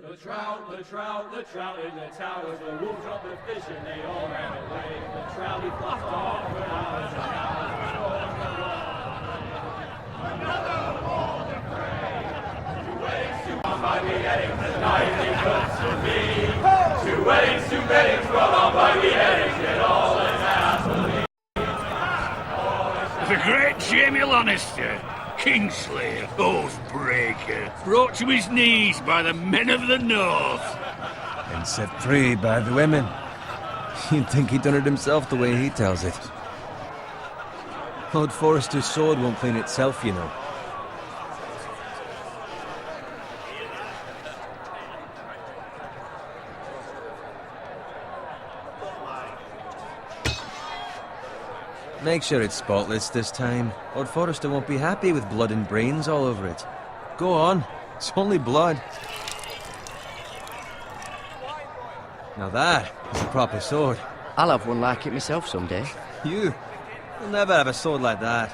The trout in the towers, the wolves dropped the fish and they all ran away. The trout he flopped off for hours and hours before the run. Another wall to prey. Two weddings, two on by beheadings, the night they cooked to me. Two weddings brought on by beheadings, yet all is happily. The great Jamie Lannister, Kingslayer, Oathbreaker, brought to his knees by the men of the North. And set free by the women. You'd think he'd done it himself the way he tells it. Lord Forrester's sword won't clean itself, you know. Make sure it's spotless this time. Lord Forrester won't be happy with blood and brains all over it. Go on. It's only blood. Now that is a proper sword. I'll have one like it myself someday. You'll never have a sword like that.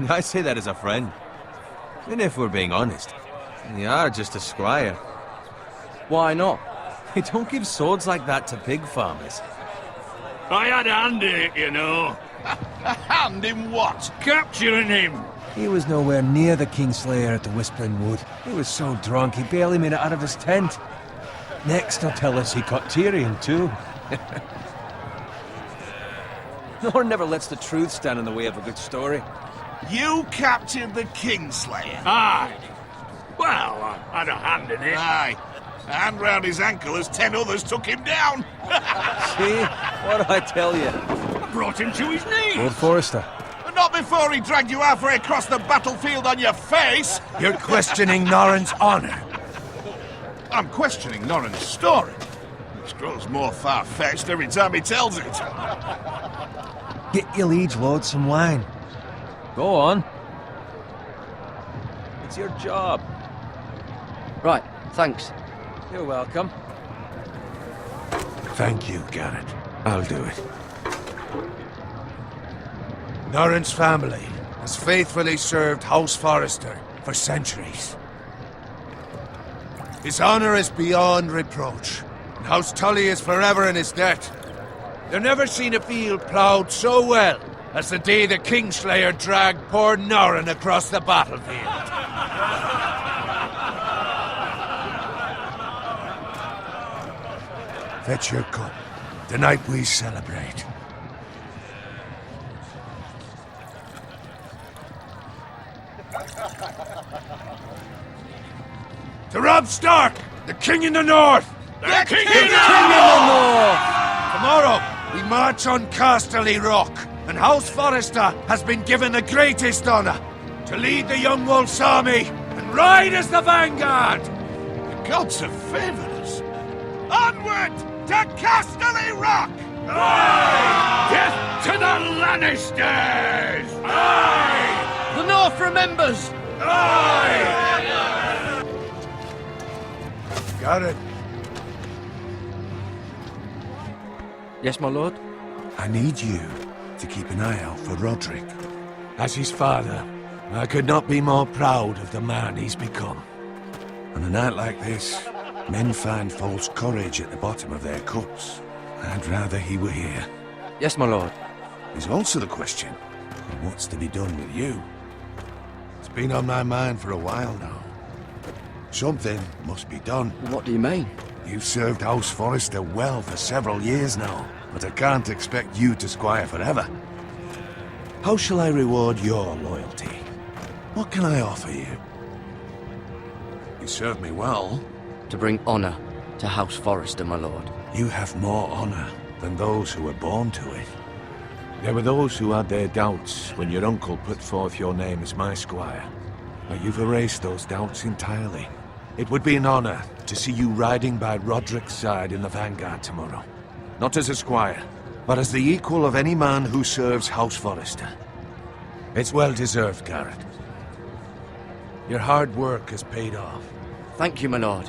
I say that as a friend. And if we're being honest, you are just a squire. Why not? They don't give swords like that to pig farmers. I had a hand in it, you know. A hand in what? Capturing him. He was nowhere near the Kingslayer at the Whispering Wood. He was so drunk he barely made it out of his tent. Next he'll tell us he caught Tyrion too. Nor never lets the truth stand in the way of a good story. You captured the Kingslayer? Aye. Well, I had a hand in it. Aye. A hand round his ankle as 10 others took him down. See? What did I tell you? I brought him to his knees. Lord Forrester. But not before he dragged you halfway across the battlefield on your face. You're questioning Norrin's honor. I'm questioning Norrin's story, which grows more far-fetched every time he tells it. Get your liege lord some wine. Go on. It's your job. Right, thanks. You're welcome. Thank you, Garrett. I'll do it. Norrin's family has faithfully served House Forrester for centuries. His honor is beyond reproach, and House Tully is forever in his debt. They've never seen a field ploughed so well as the day the Kingslayer dragged poor Norrin across the battlefield. Fetch your cup. Tonight we celebrate. To Robb Stark, the King in the North! The King in the North! Tomorrow, we march on Casterly Rock, and House Forrester has been given the greatest honor to lead the Young Wolf's army and ride as the vanguard! The gods have favored us. Onward to Casterly Rock! Aye! Death to the Lannisters! Aye! The North remembers! Aye! Garrett, Yes, my lord? I need you to keep an eye out for Roderick. As his father, I could not be more proud of the man he's become. On a night like this, men find false courage at the bottom of their cups. I'd rather he were here. Yes, my lord. There's also the question of what's to be done with you. It's been on my mind for a while now. Something must be done. What do you mean? You've served House Forrester well for several years now, but I can't expect you to squire forever. How shall I reward your loyalty? What can I offer you? You served me well. To bring honor to House Forrester, my lord. You have more honor than those who were born to it. There were those who had their doubts when your uncle put forth your name as my squire. But you've erased those doubts entirely. It would be an honor to see you riding by Roderick's side in the vanguard tomorrow. Not as a squire, but as the equal of any man who serves House Forrester. It's well deserved, Garrett. Your hard work has paid off. Thank you, my lord.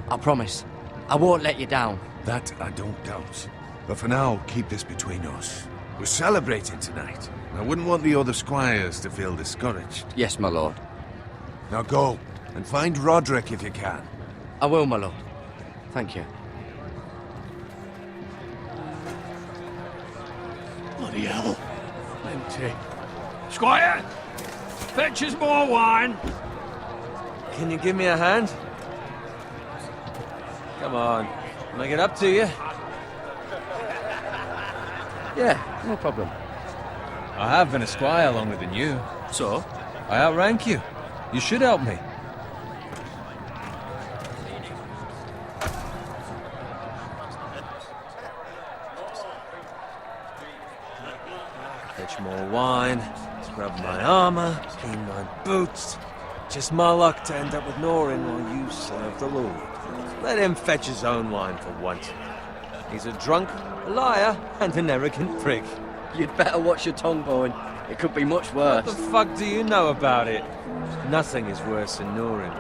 I promise. I won't let you down. That I don't doubt. But for now, keep this between us. We're celebrating tonight. I wouldn't want the other squires to feel discouraged. Yes, my lord. Now go, and find Roderick if you can. I will, my lord. Thank you. Bloody hell. Empty. Squire! Fetch us more wine! Can you give me a hand? Come on. Make it up to you. Yeah, no problem. I have been a squire longer than you. So? I outrank you. You should help me. Fetch more wine, scrub my armor, clean my boots. Just my luck to end up with Norin while you serve the Lord. Let him fetch his own wine for once. He's a drunk, a liar, and an arrogant prick. You'd better watch your tongue, Bowen. It could be much worse. What the fuck do you know about it? Nothing is worse than Norin.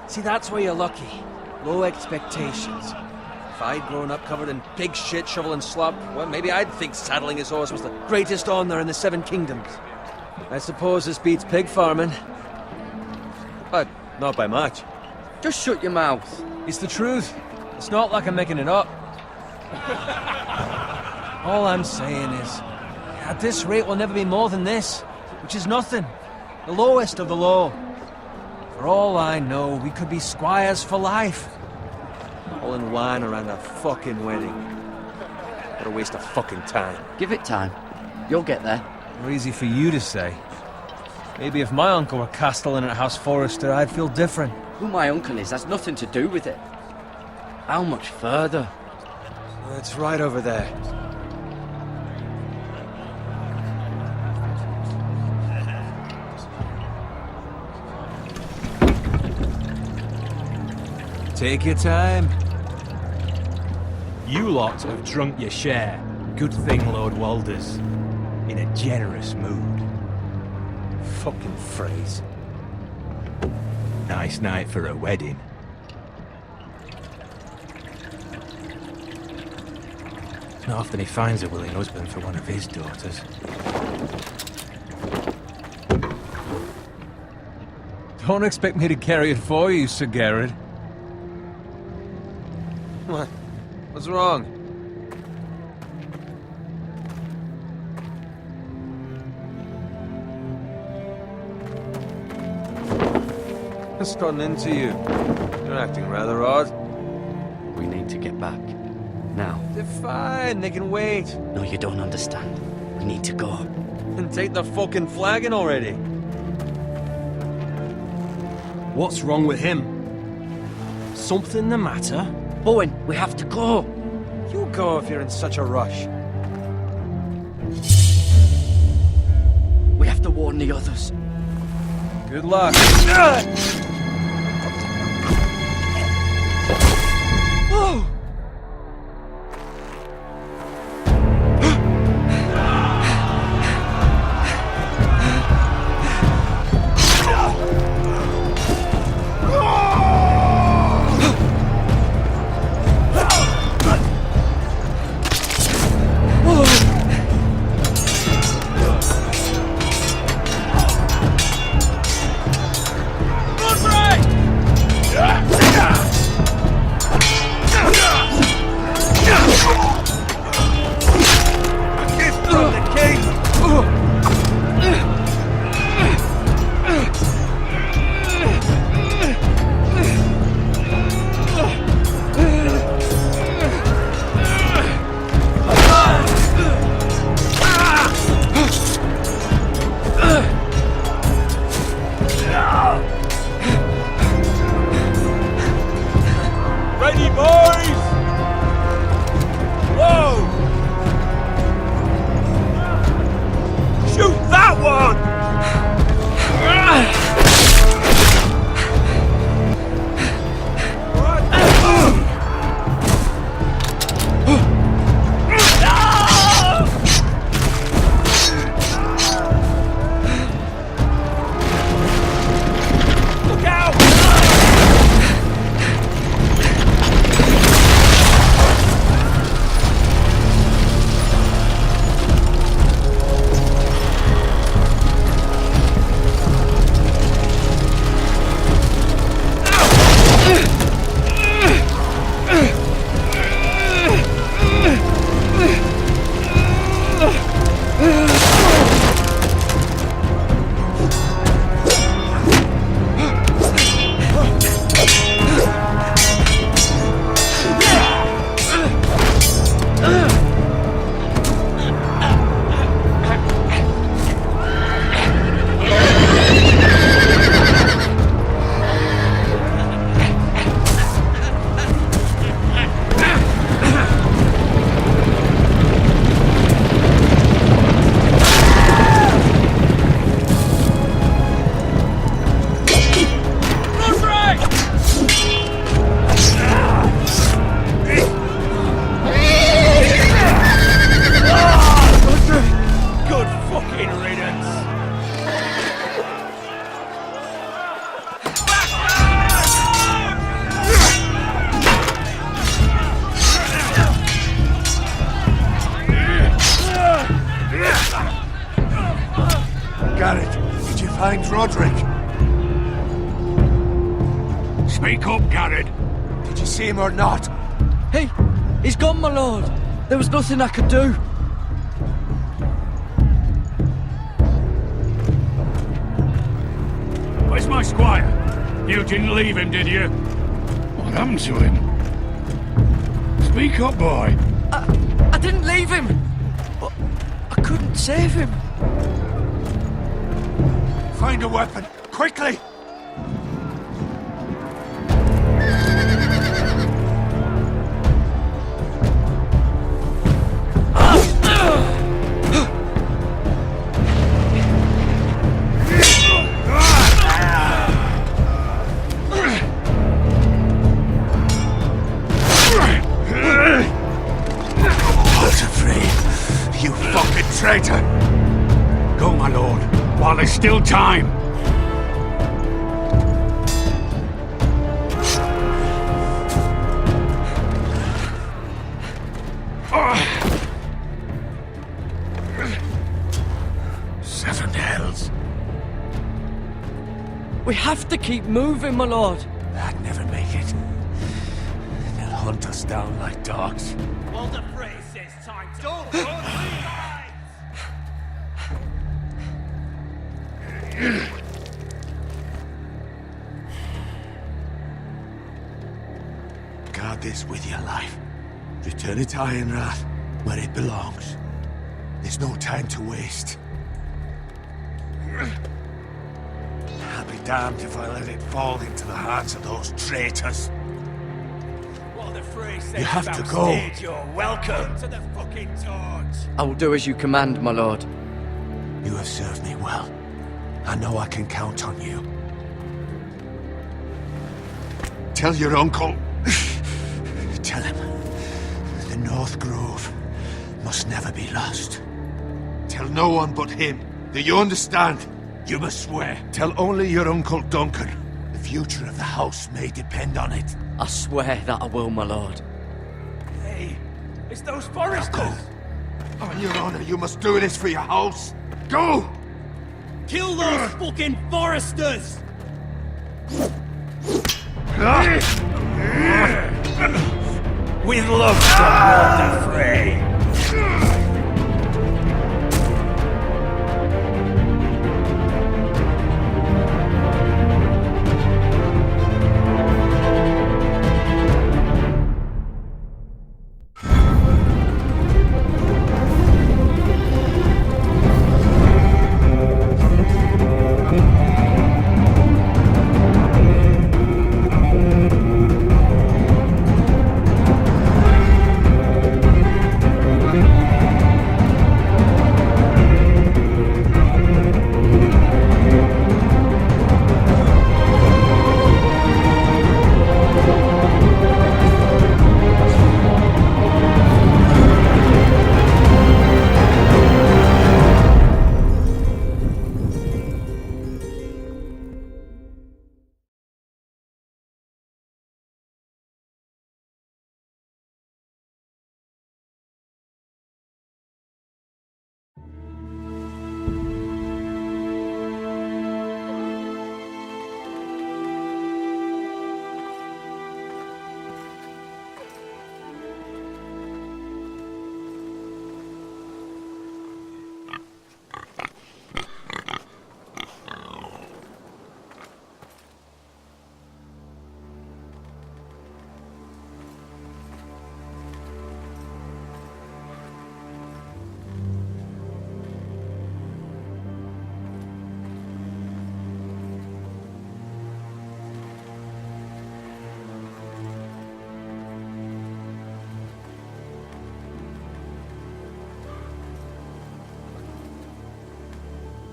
See, that's where you're lucky. Low expectations. If I'd grown up covered in pig shit, shovel and slop, well, maybe I'd think saddling his horse was the greatest honor in the Seven Kingdoms. I suppose this beats pig farming. But not by much. Just shut your mouth. It's the truth. It's not like I'm making it up. All I'm saying is, at this rate we'll never be more than this, which is nothing. The lowest of the low. For all I know, we could be squires for life. All in wine around a fucking wedding. What a waste of fucking time. Give it time. You'll get there. More easy for you to say. Maybe if my uncle were castellan at House Forrester, I'd feel different. Who my uncle is has nothing to do with it. How much further? It's right over there. Take your time. You lot have drunk your share. Good thing Lord Walder's in a generous mood. Fucking phrase. Nice night for a wedding. It's not often he finds a willing husband for one of his daughters. Don't expect me to carry it for you, Sir Garrett. What? What's wrong? What's gotten into you? You're acting rather odd. We need to get back. Now. They're fine, they can wait. No, you don't understand. We need to go. And take the fucking flagon already. What's wrong with him? Something the matter? Bowen, we have to go. You go if you're in such a rush. We have to warn the others. Good luck. Oh! find Roderick? Speak up, Garrett. Did you see him or not? He's gone, my lord. There was nothing I could do. Where's my squire? You didn't leave him, did you? What happened to him? Speak up, boy. I didn't leave him. But I couldn't save him. Find a weapon, quickly! You fucking traitor! Go, my lord, while there's still time. Seven hells. We have to keep moving, my lord. I'd never make it. They'll hunt us down like dogs. Walder Frey says time to don't Guard this with your life. Return it to Ironrath, where it belongs. There's no time to waste. I'll be damned if I let it fall into the hands of those traitors. Walder Frey says You have to go. backstage, you're welcome to the fucking torch. I will do as you command, my lord. You have served me well. I know I can count on you. Tell your uncle. Tell him. The North Grove must never be lost. Tell no one but him. Do you understand? You must swear. Tell only your Uncle Duncan. The future of the house may depend on it. I swear that I will, my lord. Hey, it's those foresters. Go. On your honor, you must do this for your house. Go! Kill those fucking foresters! With love from Walder Frey.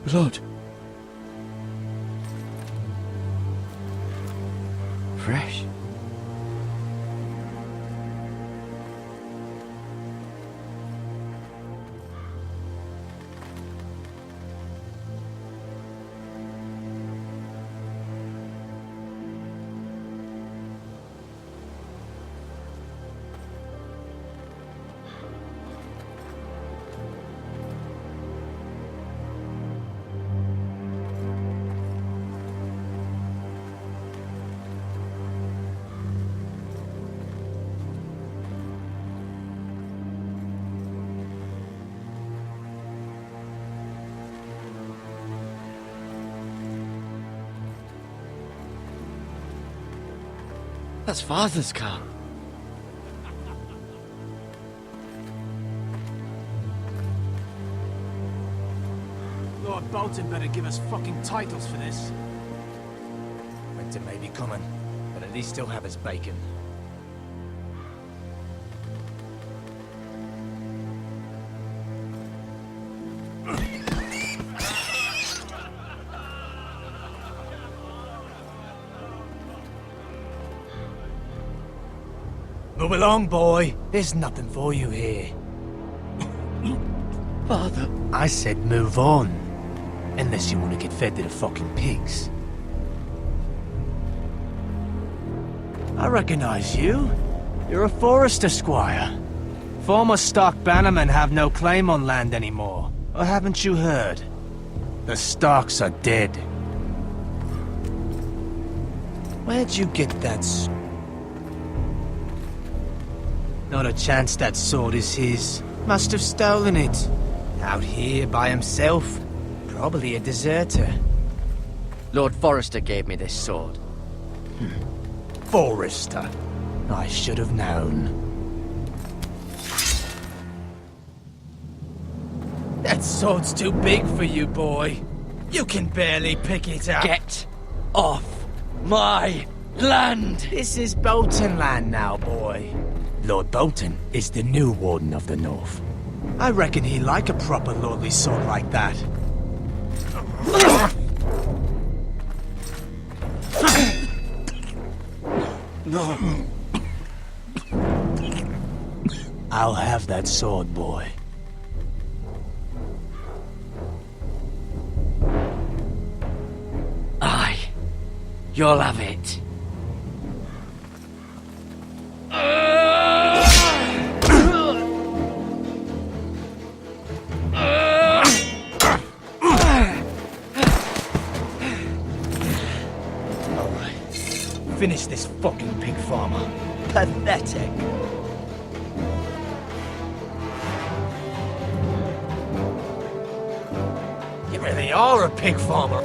Blood. Fresh. That's Father's car. Lord Bolton better give us fucking titles for this. Winter may be coming, but at least he'll have his bacon. Move along, boy. There's nothing for you here. Father. I said move on. Unless you want to get fed to the fucking pigs. I recognize you. You're a Forester squire. Former stock bannermen have no claim on land anymore. Or haven't you heard? The Starks are dead. Where'd you get that Not a chance that sword is his. Must have stolen it. Out here by himself. Probably a deserter. Lord Forrester gave me this sword. Forester. I should have known. That sword's too big for you, boy. You can barely pick it up. Get off my land! This is Bolton land now, boy. Lord Bolton is the new Warden of the North. I reckon he'd like a proper lordly sword like that. No. I'll have that sword, boy. Aye. You'll have it. Finish this fucking pig farmer. Pathetic. You really are a pig farmer.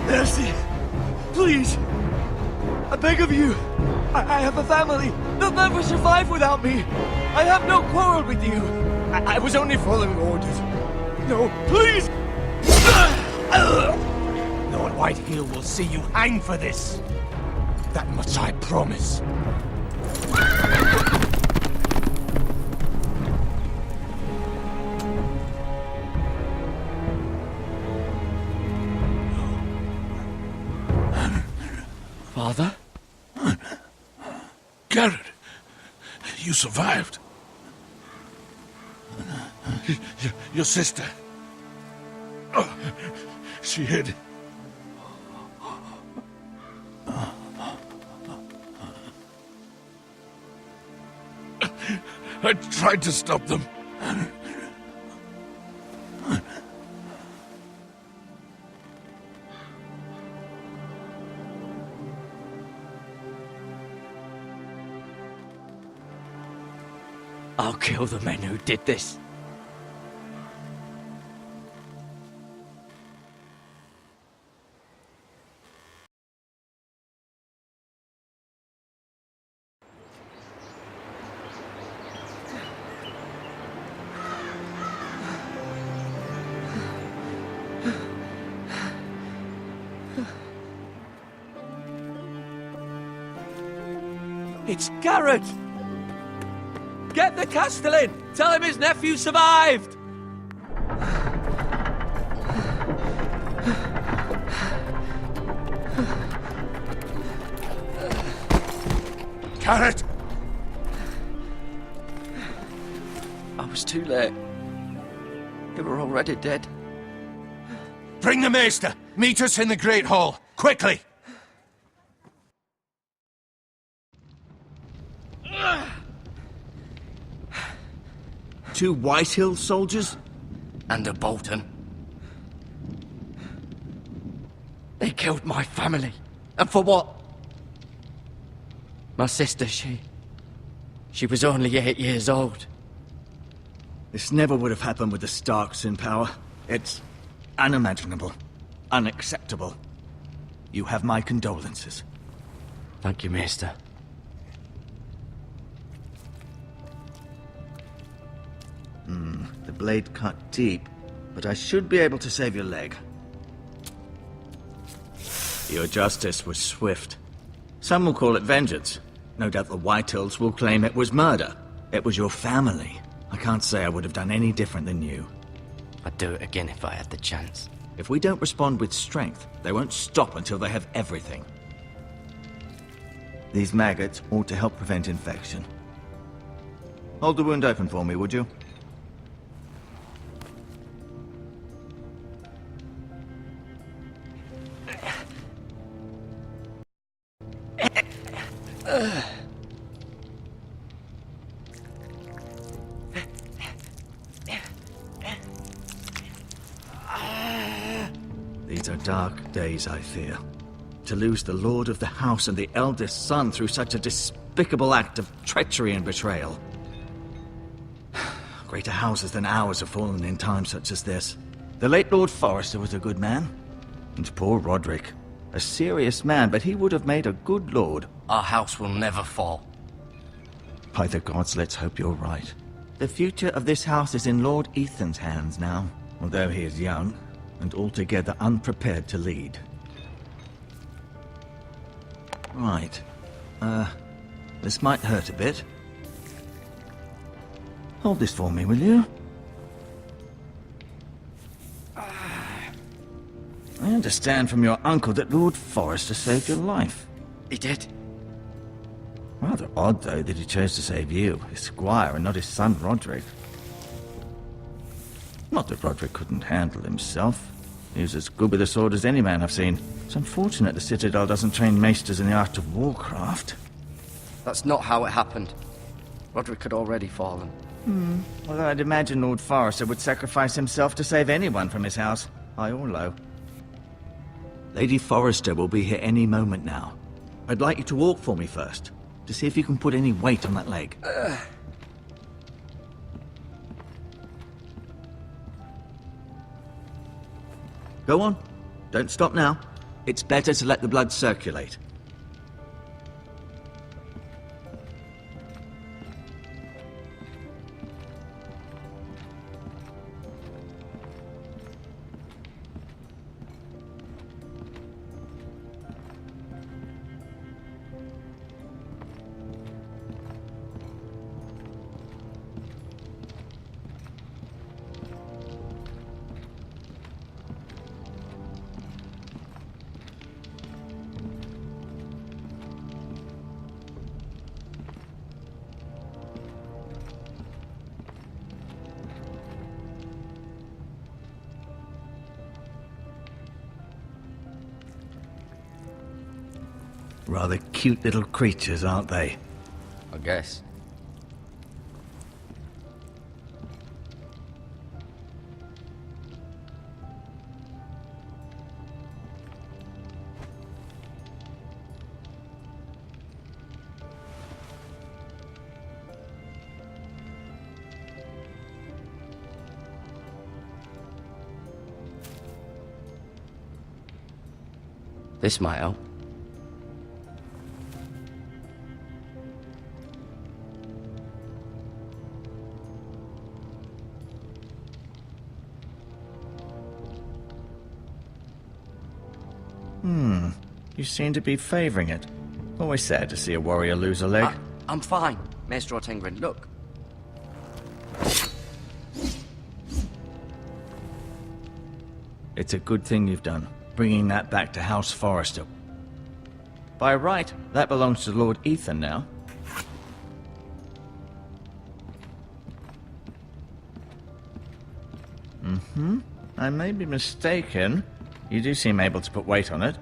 Mercy! Please! I beg of you! I have a family! They'll never survive without me! I have no quarrel with you! I was only following orders. No, please! Lord Whitehill will see you hang for this. That much I promise. Father? Garrett, you survived. Your sister. Oh, she hid. I tried to stop them. I'll kill the men who did this. It's Garrett! Get the Castellan! Tell him his nephew survived! Carrot! I was too late. They were already dead. Bring the maester! Meet us in the Great Hall! Quickly! Two Whitehill soldiers? And a Bolton. They killed my family. And for what? My sister, she was only 8 years old. This never would have happened with the Starks in power. It's unimaginable. Unacceptable. You have my condolences. Thank you, Maester. The blade cut deep, but I should be able to save your leg. Your justice was swift. Some will call it vengeance. No doubt the Whitehills will claim it was murder. It was your family. I can't say I would have done any different than you. I'd do it again if I had the chance. If we don't respond with strength, they won't stop until they have everything. These maggots ought to help prevent infection. Hold the wound open for me, would you? These are dark days, I fear. To lose the lord of the house and the eldest son through such a despicable act of treachery and betrayal. Greater houses than ours have fallen in times such as this. The late Lord Forrester was a good man. And poor Roderick. A serious man, but he would have made a good lord. Our house will never fall. By the gods, let's hope you're right. The future of this house is in Lord Ethan's hands now, although he is young and altogether unprepared to lead. Right. This might hurt a bit. Hold this for me, will you? I understand from your uncle that Lord Forrester saved your life. He did. Rather odd, though, that he chose to save you, his squire, and not his son Roderick. Not that Roderick couldn't handle himself. He was as good with a sword as any man I've seen. It's unfortunate the Citadel doesn't train maesters in the art of warcraft. That's not how it happened. Roderick had already fallen. Although I'd imagine Lord Forrester would sacrifice himself to save anyone from his house, high or low. Lady Forrester will be here any moment now. I'd like you to walk for me first, to see if you can put any weight on that leg. Go on. Don't stop now. It's better to let the blood circulate. Rather cute little creatures, aren't they? I guess. This might help. You seem to be favouring it. Always sad to see a warrior lose a leg. I'm fine, Maester Ortengrin. Look. It's a good thing you've done, bringing that back to House Forrester. By right, that belongs to Lord Ethan now. I may be mistaken. You do seem able to put weight on it.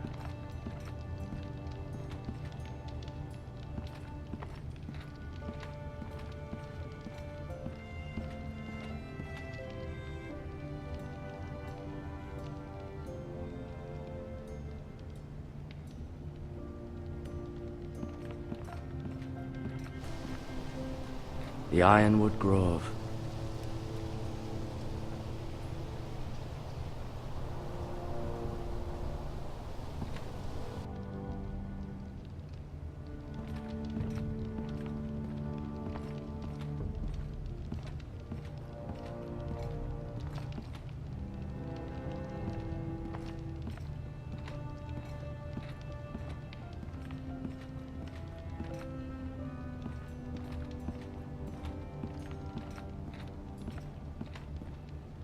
The Ironwood Grove.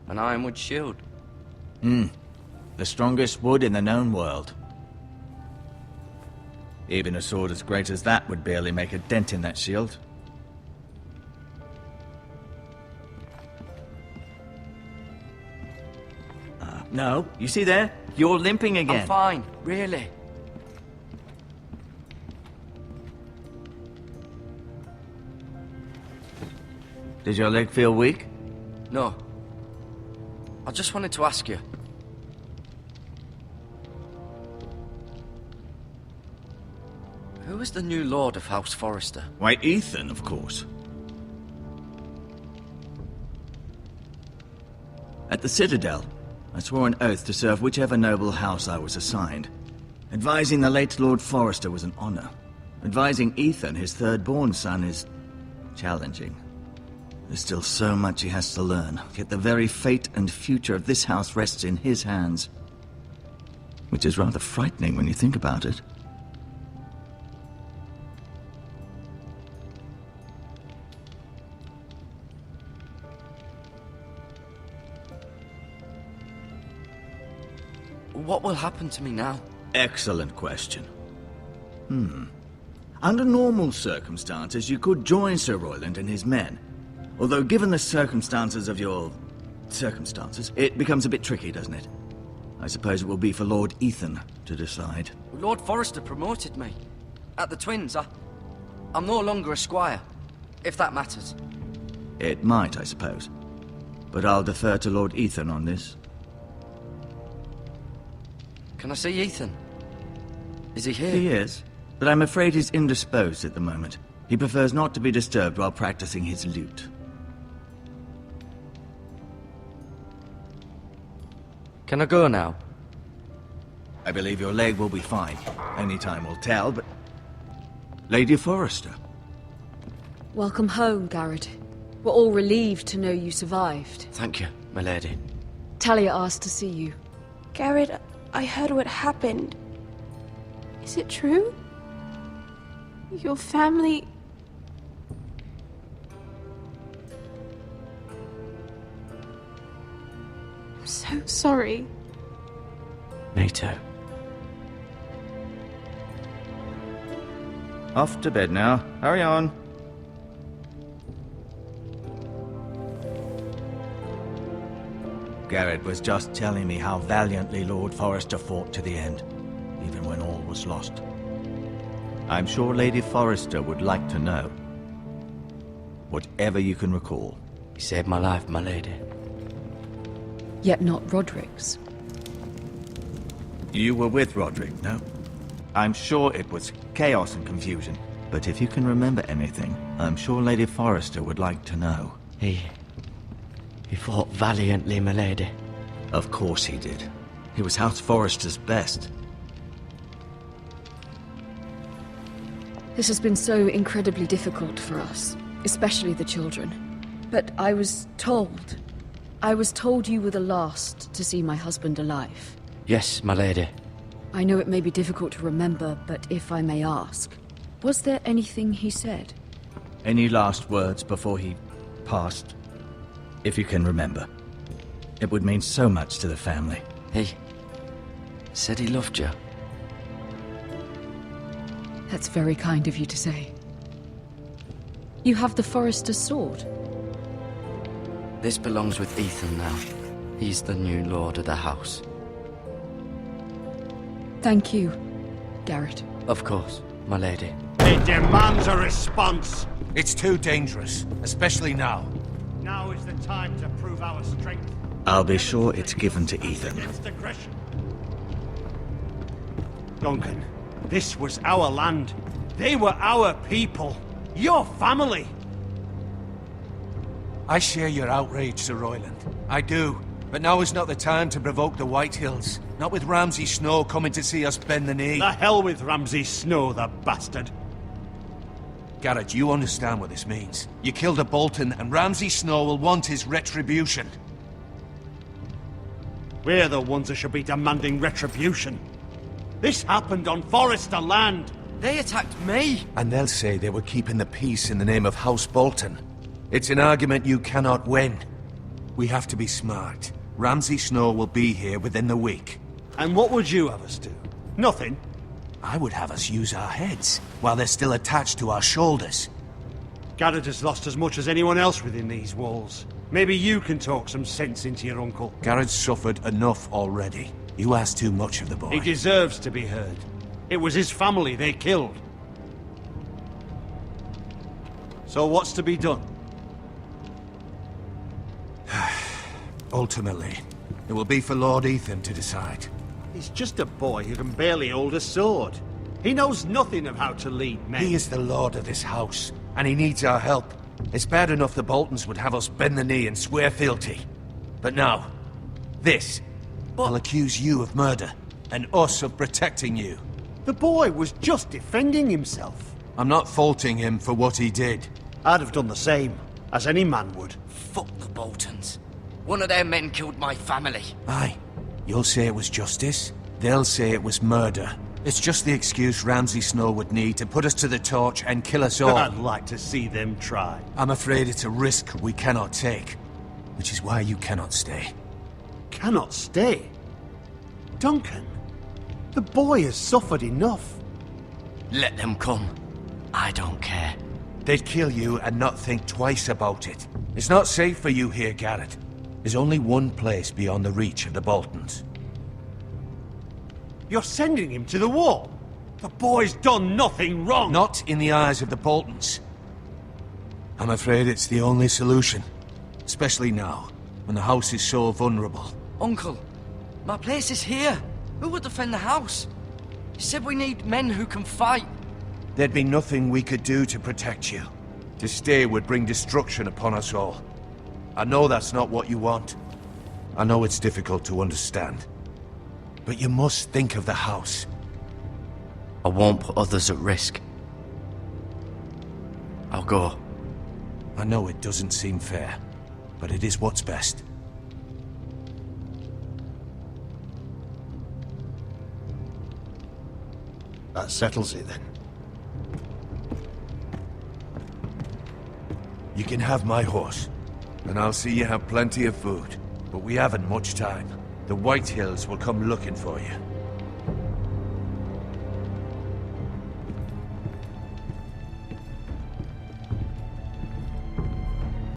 An ironwood shield. The strongest wood in the known world. Even a sword as great as that would barely make a dent in that shield. No, you see there? You're limping again. I'm fine, really. Does your leg feel weak? No. I just wanted to ask you. Who is the new Lord of House Forrester? Why, Ethan, of course. At the Citadel, I swore an oath to serve whichever noble house I was assigned. Advising the late Lord Forrester was an honor. Advising Ethan, his third-born son, is challenging. There's still so much he has to learn, yet the very fate and future of this house rests in his hands. Which is rather frightening when you think about it. What will happen to me now? Excellent question. Under normal circumstances, you could join Sir Royland and his men. Although given the circumstances of your... circumstances, it becomes a bit tricky, doesn't it? I suppose it will be for Lord Ethan to decide. Lord Forrester promoted me. At the Twins, I'm no longer a squire, if that matters. It might, I suppose. But I'll defer to Lord Ethan on this. Can I see Ethan? Is he here? He is, but I'm afraid he's indisposed at the moment. He prefers not to be disturbed while practicing his lute. Can I go now? I believe your leg will be fine. Only time will tell, but... Lady Forrester. Welcome home, Garrett. We're all relieved to know you survived. Thank you, my lady. Talia asked to see you. Garrett, I heard what happened. Is it true? Your family... I'm so sorry. Me too. Off to bed now. Hurry on. Garrett was just telling me how valiantly Lord Forrester fought to the end, even when all was lost. I'm sure Lady Forrester would like to know. Whatever you can recall. You saved my life, my lady. Yet not Roderick's. You were with Roderick, no? I'm sure it was chaos and confusion. But if you can remember anything, I'm sure Lady Forrester would like to know. He fought valiantly, my lady. Of course he did. He was House Forrester's best. This has been so incredibly difficult for us, especially the children. But I was told you were the last to see my husband alive. Yes, my lady. I know it may be difficult to remember, but if I may ask, was there anything he said? Any last words before he passed? If you can remember. It would mean so much to the family. He said he loved you. That's very kind of you to say. You have the Forester's sword. This belongs with Ethan now. He's the new lord of the house. Thank you, Garrett. Of course, my lady. It demands a response. It's too dangerous, especially now. Now is the time to prove our strength. I'll be sure it's given to Ethan. Against aggression. Duncan, this was our land. They were our people. Your family. I share your outrage, Sir Royland. I do. But now is not the time to provoke the Whitehills. Not with Ramsay Snow coming to see us bend the knee. The hell with Ramsay Snow, the bastard. Garrett, you understand what this means. You killed a Bolton, and Ramsay Snow will want his retribution. We're the ones that should be demanding retribution. This happened on Forester land. They attacked me! And they'll say they were keeping the peace in the name of House Bolton. It's an argument you cannot win. We have to be smart. Ramsay Snow will be here within the week. And what would you have us do? Nothing? I would have us use our heads, while they're still attached to our shoulders. Garrett has lost as much as anyone else within these walls. Maybe you can talk some sense into your uncle. Garrett's suffered enough already. You ask too much of the boy. He deserves to be heard. It was his family they killed. So what's to be done? Ultimately, it will be for Lord Ethan to decide. He's just a boy who can barely hold a sword. He knows nothing of how to lead men. He is the lord of this house, and he needs our help. It's bad enough the Boltons would have us bend the knee and swear fealty. But now, this. I'll accuse you of murder, and us of protecting you. The boy was just defending himself. I'm not faulting him for what he did. I'd have done the same, as any man would. Fuck the Boltons. One of their men killed my family. Aye. You'll say it was justice. They'll say it was murder. It's just the excuse Ramsay Snow would need to put us to the torch and kill us all. I'd like to see them try. I'm afraid it's a risk we cannot take. Which is why you cannot stay. Cannot stay? Duncan, the boy has suffered enough. Let them come. I don't care. They'd kill you and not think twice about it. It's not safe for you here, Garrett. There's only one place beyond the reach of the Boltons. You're sending him to the wall? The boy's done nothing wrong! Not in the eyes of the Boltons. I'm afraid it's the only solution. Especially now, when the house is so vulnerable. Uncle, my place is here. Who will defend the house? You said we need men who can fight. There'd be nothing we could do to protect you. To stay would bring destruction upon us all. I know that's not what you want. I know it's difficult to understand. But you must think of the house. I won't put others at risk. I'll go. I know it doesn't seem fair, but it is what's best. That settles it then. You can have my horse, and I'll see you have plenty of food. But we haven't much time. The Whitehills will come looking for you.